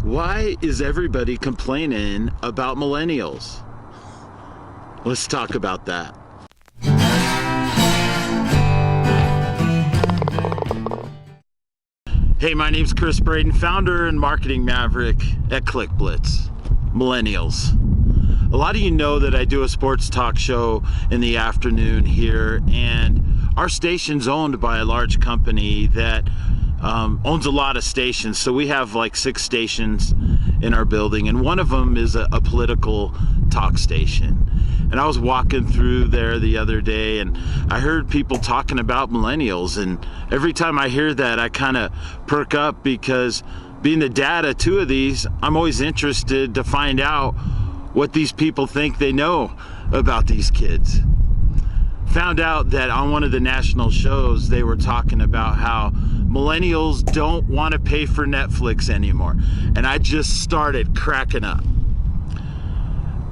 Why is everybody complaining about millennials? Let's talk about that. Hey, my name's Chris Braden, founder and marketing maverick at Blitz. Millennials. A lot of you know that I do a sports talk show in the afternoon here, and our station's owned by a large company that owns a lot of stations. So we have like 6 stations in our building, and one of them is a political talk station. And I was walking through there the other day, and I heard people talking about millennials, and every time I hear that, I kind of perk up, because being the dad of 2 of these, I'm always interested to find out what these people think they know about these kids. Found out that on one of the national shows, they were talking about how millennials don't want to pay for Netflix anymore. And I just started cracking up.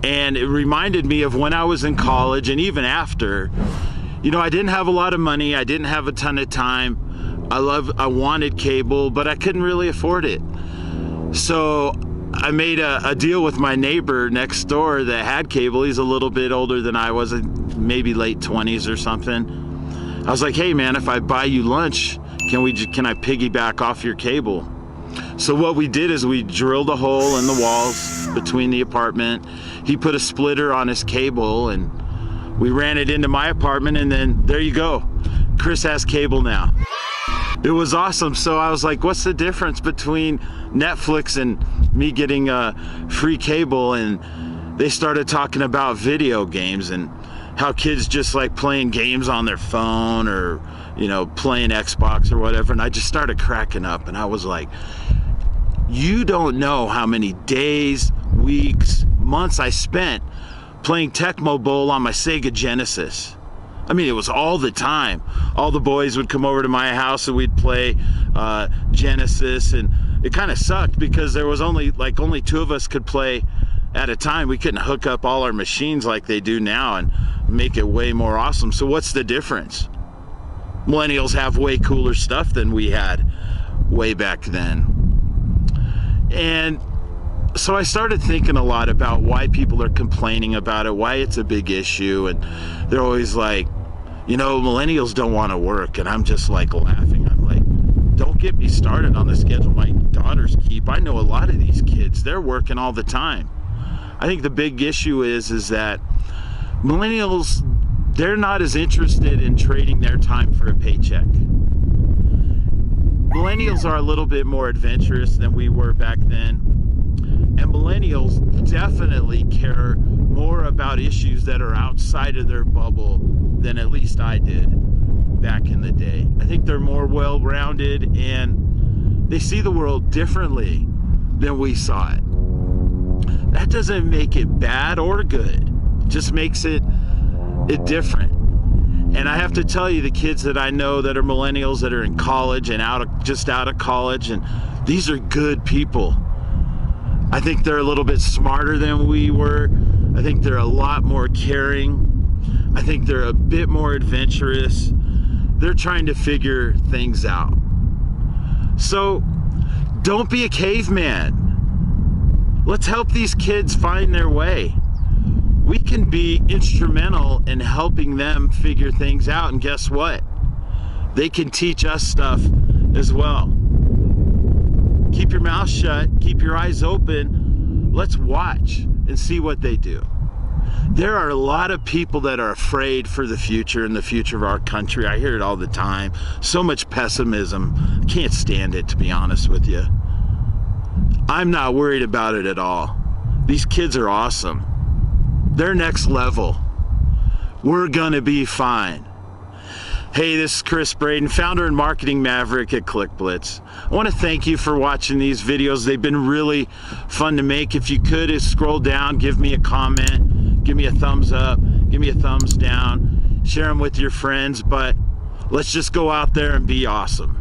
And it reminded me of when I was in college, and even after. You know, I didn't have a lot of money, I didn't have a ton of time. I wanted cable, but I couldn't really afford it. So I made a deal with my neighbor next door that had cable. He's a little bit older than I was, maybe late 20s or something. I was like, hey man, if I buy you lunch, can I piggyback off your cable? So what we did is we drilled a hole in the walls between the apartment. He put a splitter on his cable, and we ran it into my apartment, and then there you go. Chris has cable now. It was awesome. So I was like, what's the difference between Netflix and me getting free cable? And they started talking about video games and how kids just like playing games on their phone, or you know, playing Xbox or whatever. And I just started cracking up, and I was like, you don't know how many days, weeks, months I spent playing Tecmo Bowl on my Sega Genesis. I mean, it was all the time. All the boys would come over to my house and we'd play Genesis, and it kind of sucked because there was only 2 of us could play at a time. We couldn't hook up all our machines like they do now and make it way more awesome. So what's the difference? Millennials have way cooler stuff than we had way back then. And so I started thinking a lot about why people are complaining about it, why it's a big issue. And they're always like, you know, millennials don't want to work. And I'm just like laughing. I'm like, don't get me started on the schedule my daughters keep. I know a lot of these kids, they're working all the time. I think the big issue is that millennials, they're not as interested in trading their time for a paycheck. Millennials are a little bit more adventurous than we were back then. And millennials definitely care more about issues that are outside of their bubble than at least I did back in the day. I think they're more well-rounded, and they see the world differently than we saw it. That doesn't make it bad or good. It just makes it different. And I have to tell you, the kids that I know that are millennials, that are in college and just out of college, and these are good people. I think they're a little bit smarter than we were. I think they're a lot more caring. I think they're a bit more adventurous. They're trying to figure things out. So don't be a caveman. Let's help these kids find their way. We can be instrumental in helping them figure things out, and guess what? They can teach us stuff as well. Keep your mouth shut, keep your eyes open. Let's watch and see what they do. There are a lot of people that are afraid for the future and the future of our country. I hear it all the time. So much pessimism. I can't stand it, to be honest with you. I'm not worried about it at all. These kids are awesome. They're next level. We're gonna be fine. Hey, this is Chris Braden, founder and marketing maverick at Blitz. I want to thank you for watching these videos. They've been really fun to make. If you could, scroll down, give me a comment, give me a thumbs up, give me a thumbs down, share them with your friends, but let's just go out there and be awesome.